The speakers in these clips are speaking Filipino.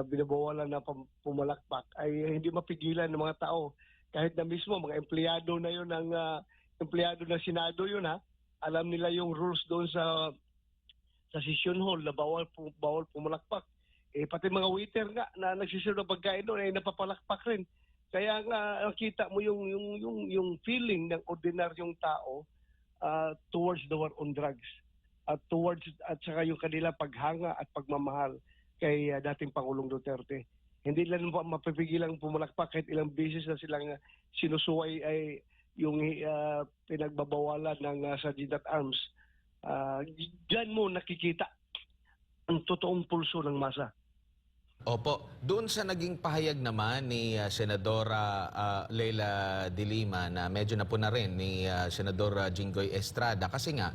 binabawalan na pumalakpak ay hindi mapigilan ng mga tao. Kahit na mismo mga empleyado na yun ng empleyado ng Senado yun ha. Alam nila yung rules doon sa session hall na bawal pumalakpak. Pati mga waiter nga na nagsiserve ng pagkain doon ay napapalakpak rin. Kaya nga nakita mo yung feeling ng ordinaryong tao towards the war on drugs at saka yung kanila paghanga at pagmamahal kay dating Pangulong Duterte. Hindi lang mapipigilang pumalakpak kahit ilang beses na silang sinusuway ay yung pinagbabawalan ng Sergeant at Arms. Diyan mo nakikita ang totoong pulso ng masa. Opo, doon sa naging pahayag naman ni Senadora Leila de Lima na medyo napuna rin ni Senador Jinggoy Estrada kasi nga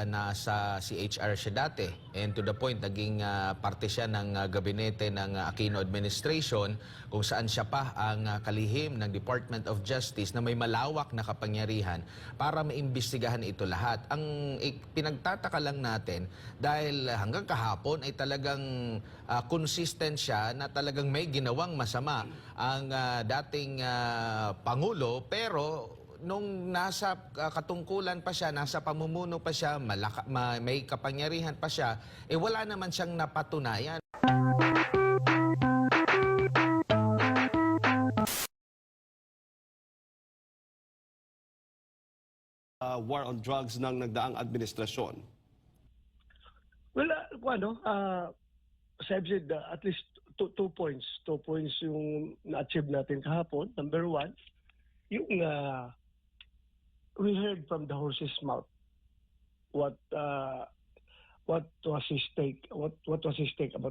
nasa CHR siya dati and to the point naging parte siya ng gabinete ng Aquino administration kung saan siya pa ang kalihim ng Department of Justice na may malawak na kapangyarihan para maimbestigahan ito lahat. Ang pinagtataka lang natin dahil hanggang kahapon ay talagang consistent siya na talagang may ginawang masama ang dating Pangulo pero nung nasa katungkulan pa siya, nasa pamumuno pa siya, may kapangyarihan pa siya, wala naman siyang napatunayan. War on drugs ng nagdaang administrasyon? Well, I've said at least two points. 2 points yung na-achieve natin kahapon. Number one, yung we heard from the horse's mouth what was his take about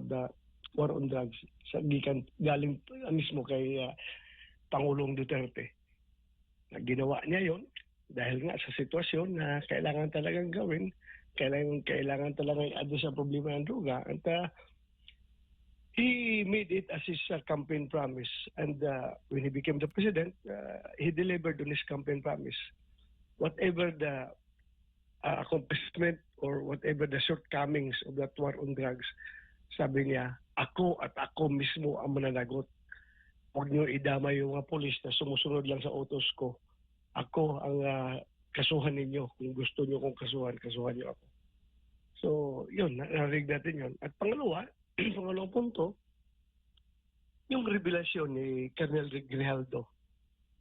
the war on drugs galing mismo kay Pangulong Duterte. Ginawa niya yon dahil nga sa sitwasyon na kailangan talagang gawin, kailangan talagang i-address ang problema ng droga. And he made it as his campaign promise. And when he became the president, he delivered on his campaign promise. Whatever the accomplishment or whatever the shortcomings of that war on drugs, sabi niya, ako mismo ang mananagot. Huwag niyo idama yung mga polis na sumusunod lang sa utos ko. Ako ang kasuhan ninyo. Kung gusto niyo kong kasuhan niyo ako. So, yun, narinig natin yun. At pangalawang punto, yung revelasyon ni Colonel Grijaldo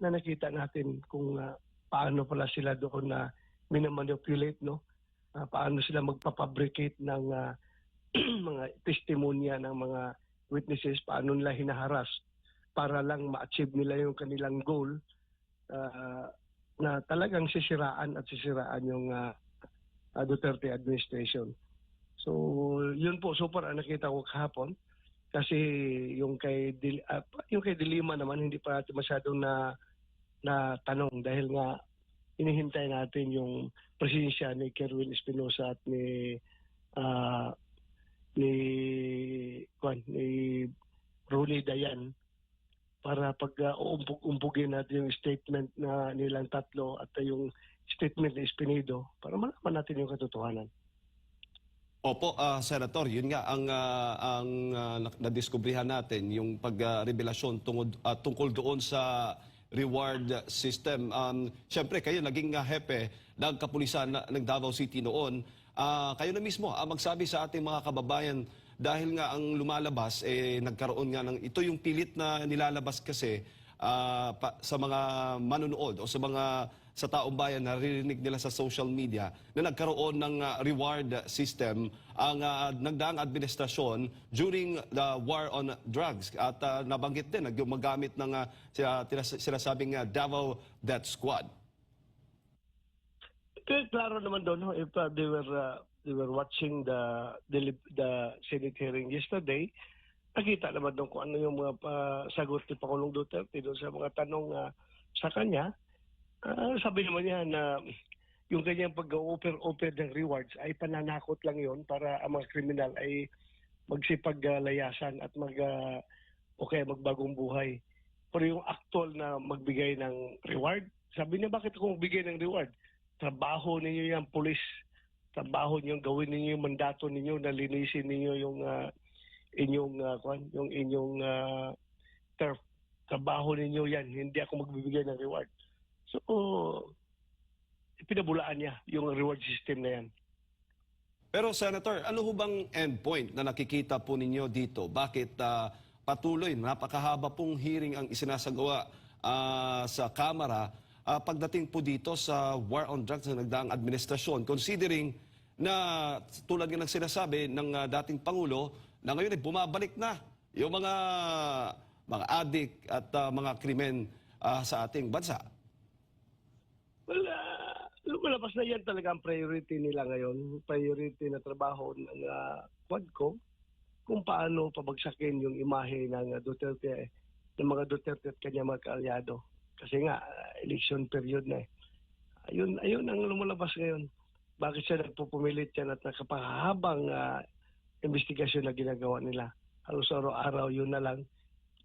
na nakita natin kung paano pala sila doon na minamanipulate, no? Paano sila magpapabricate ng mga testimonya ng mga witnesses, paano nila hinaharas para lang ma-achieve nila yung kanilang goal na talagang sisiraan yung Duterte administration. So, yun po, super ang nakita ko kahapon. Kasi yung kay De Lima naman, hindi pa natin masyadong na tanong dahil nga hinihintay natin yung presensya ni Kerwin Espinosa at ni Ronnie Dayan para pag umpugin natin yung statement na nilang tatlo at yung statement ni Espinedo para malaman natin yung katotohanan. Opo, Senator, yun nga ang nadiskubrihan natin, yung pagrevelasyon tungkol doon sa reward system. Siyempre, kayo naging hepe ng kapulisan ng Davao City noon. Kayo na mismo magsabi sa ating mga kababayan dahil nga ang lumalabas, nagkaroon nga ng, ito yung pilit na nilalabas kasi sa mga manunood o sa taong bayan na naririnig nila sa social media na nagkaroon ng reward system ang nagdaang administrasyon during the war on drugs. At nabanggit din, gumagamit ng sinasabing Davao Death Squad. Klaro naman doon, no? If they were watching the Senate hearing yesterday, nakita naman doon kung ano yung mga sagot ni Pangulong Duterte doon sa mga tanong sa kanya. Sabi naman niya na yung kanyang pag-offer ng rewards ay pananakot lang yon para ang mga kriminal ay magsipaglayasan at magbagong buhay. Pero yung actual na magbigay ng reward, sabi niya, bakit ako magbigay ng reward? Trabaho ninyo yan, pulis. Trabaho niyo, gawin ninyo yung mandato ninyo na linisin ninyo inyong yung inyong turf. Trabaho ninyo yan. Hindi ako magbibigay ng reward. So, pinabulaan niya yung reward system na yan. Pero Senator, ano ho bang endpoint na nakikita po ninyo dito? Bakit patuloy, napakahaba pong hearing ang isinasagawa sa Kamara pagdating po dito sa war on drugs na nagdaang administrasyon, considering na tulad nga ng sinasabi ng dating Pangulo na ngayon ay bumabalik na yung mga adik at mga krimen sa ating bansa? Well, lumalabas na yan talaga ang priority nila ngayon. Priority na trabaho ng Quadcom kung paano pabagsakin yung imahe ng Duterte, ng mga Duterte at kanya mga kaalyado. Kasi nga, election period na eh. Ayun ang lumalabas ngayon. Bakit siya nagpupumilit yan at nakapahabang investigasyon na ginagawa nila. Halos araw-araw yun na lang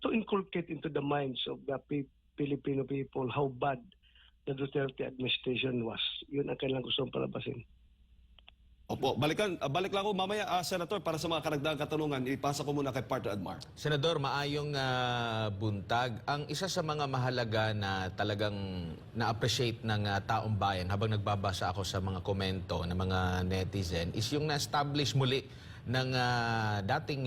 to inculcate into the minds of the Filipino people how bad the Duterte administration was. Yun ang kailangan gustong palabasin. Opo, balik lang ako mamaya, Senator, para sa mga karagdagang katanungan, ipasa ko muna kay Partner Admar. Senador, maayong buntag. Ang isa sa mga mahalaga na talagang na-appreciate ng taong bayan habang nagbabasa ako sa mga komento ng mga netizen is yung na-establish muli ng dating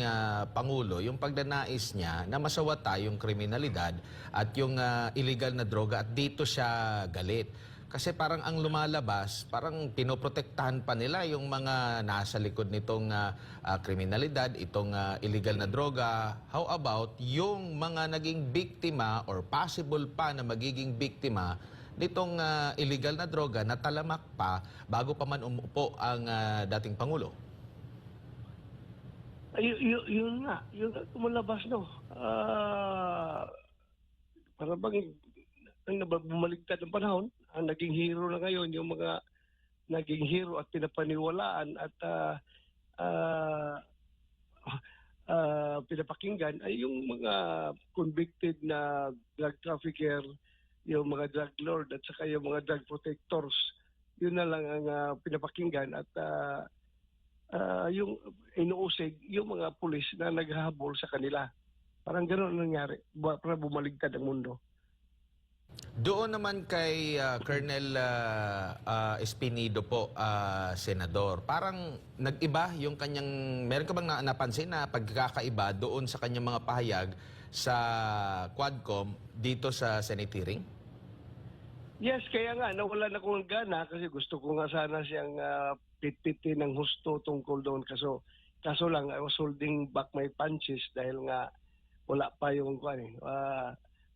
Pangulo, yung pagnanais niya na masawata yung kriminalidad at yung illegal na droga at dito siya galit. Kasi parang ang lumalabas, parang pinoprotektahan pa nila yung mga nasa likod nitong kriminalidad, itong illegal na droga. How about yung mga naging biktima or possible pa na magiging biktima nitong illegal na droga na talamak pa bago pa man umupo ang dating Pangulo? Yun nga, lumalabas, no? Para bang bumaligtad ng panahon, ang naging hero na ngayon, yung mga naging hero at pinapaniwalaan at pinapakinggan ay yung mga convicted na drug trafficker, yung mga drug lord at saka yung mga drug protectors. Yun na lang ang pinapakinggan at yung inuusig yung mga pulis na naghahabol sa kanila. Parang gano'n ang nangyari para bumaligtad ang mundo. Doon naman kay Colonel Espinido po, Senador, parang nag-iba yung kanyang, meron ka bang napansin na pagkakaiba doon sa kanyang mga pahayag sa Quadcom dito sa Senate hearing? Yes, kaya nga nawalan akong gana kasi gusto ko nga sana siyang pitpitin ng husto tungkol doon. Kaso lang, I was holding back my punches dahil nga wala pa yung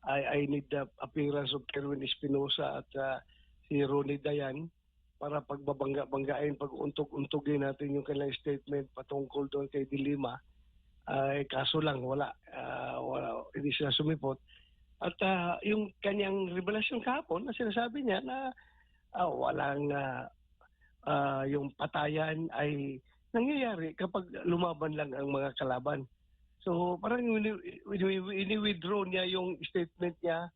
I need the appearance of Kerwin Espinosa at si Ronnie Dayan para pagbabangga-banggain, pag-untog-untugin natin yung kanilang statement patungkol doon kay Dilima. Kaso lang, wala, hindi sila sumipot. At yung kanyang revelasyon kahapon na sinasabi niya na walang yung patayan ay nangyayari kapag lumaban lang ang mga kalaban. So parang ini-withdraw niya yung statement niya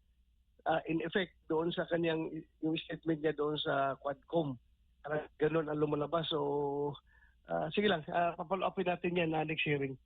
in effect doon sa kanyang, yung statement niya doon sa Quadcom. Parang ganun ang lumalabas. So sige lang, papalo-upin natin yan na next hearing.